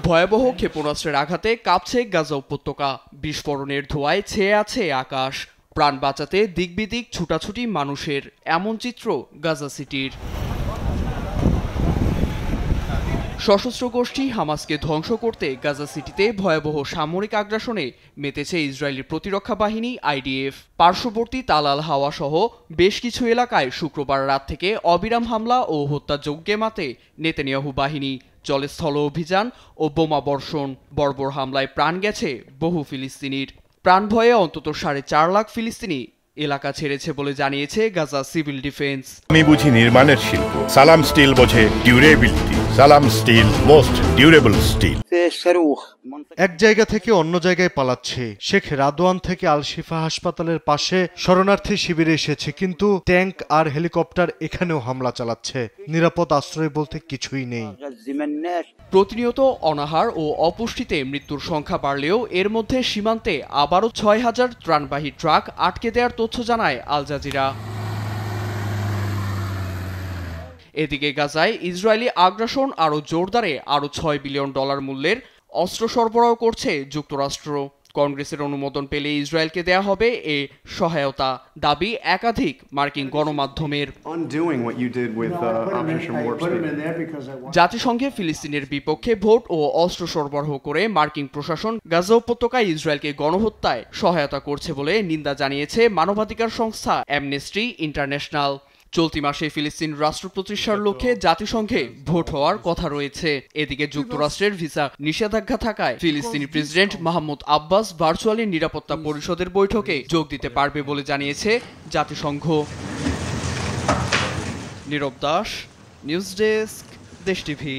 ভয়াবহ ক্ষেপণাস্ত্রের আঘাতে কাঁপছে গাজা উপত্যকা, বিস্ফোরণের ধোঁয়ায় ছেয়ে আছে আকাশ। প্রাণ বাঁচাতে দিকবিদিক ছুটাছুটি মানুষের, এমন চিত্র গাজা সিটির। সশস্ত্র গোষ্ঠী হামাসকে ধ্বংস করতে গাজা সিটিতে ভয়াবহ সামরিক আগ্রাসনে মেতেছে ইসরায়েলি প্রতিরক্ষা বাহিনী আইডিএফ। পার্শ্ববর্তী তাল আল হাওয়া সহ বেশ কিছু এলাকায় শুক্রবার রাত থেকে অবিরাম হামলা ও হত্যাযজ্ঞে মাতে নেতানিয়াহু বাহিনী। চলে স্থল অভিযান ও বোমা বর্ষণ। বর্বর হামলায় প্রাণ গেছে বহু ফিলিস্তিনির। প্রাণ ভয়ে অন্তত 4.5 লাখ ফিলিস্তিনি এলাকা ছেড়েছে বলে জানিয়েছে গাজা সিভিল ডিফেন্স। আমি বুঝি নির্মাণের শিল্প, সালাম স্টিল বোঝে ডিউরেবিলিটি। সালাম স্টিল, মোস্ট ডিউরেবল স্টিল। এক জায়গা থেকে অন্য জায়গায় পালাচ্ছে। শেখ রাদওয়ান থেকে আল শিফা হাসপাতালের পাশে শরণার্থী শিবিরে এসেছে, কিন্তু ট্যাঙ্ক আর হেলিকপ্টার এখানেও হামলা চালাচ্ছে। নিরাপদ আশ্রয় বলতে কিছুই নেই। প্রতিনিয়ত অনাহার ও অপুষ্টিতে মৃত্যুর সংখ্যা বাড়লেও এর মধ্যে সীমান্তে আবারও 6,000 ত্রাণবাহী ট্রাক আটকে দেওয়ার তথ্য জানায় আল জাজিরা। এদিকে গাজায় ইসরায়েলি আগ্রাসন আরও জোরদারে আরও $6 বিলিয়ন মূল্যের অস্ত্র সরবরাহ করছে যুক্তরাষ্ট্র। কংগ্রেসের অনুমোদন পেলে ইসরায়েলকে দেয়া হবে এ সহায়তা, দাবি একাধিক মার্কিন গণমাধ্যমের। জাতিসংঘে ফিলিস্তিনের বিপক্ষে ভোট ও অস্ত্র সরবরাহ করে মার্কিন প্রশাসন গাজা উপত্যকায় ইসরায়েলকে গণহত্যায় সহায়তা করছে বলে নিন্দা জানিয়েছে মানবাধিকার সংস্থা অ্যামনেস্টি ইন্টারন্যাশনাল। চলতি মাসে ফিলিস্তিন রাষ্ট্র প্রতিষ্ঠার লক্ষ্যে জাতিসংঘে ভোট হওয়ার কথা রয়েছে। এদিকে যুক্তরাষ্ট্রের ভিসা নিষেধাজ্ঞা থাকায় ফিলিস্তিনি প্রেসিডেন্ট মাহমুদ আব্বাস ভার্চুয়ালি নিরাপত্তা পরিষদের বৈঠকে যোগ দিতে পারবে বলে জানিয়েছে জাতিসংঘ। নীরব দাস, নিউজ ডেস্ক, দেশ টিভি।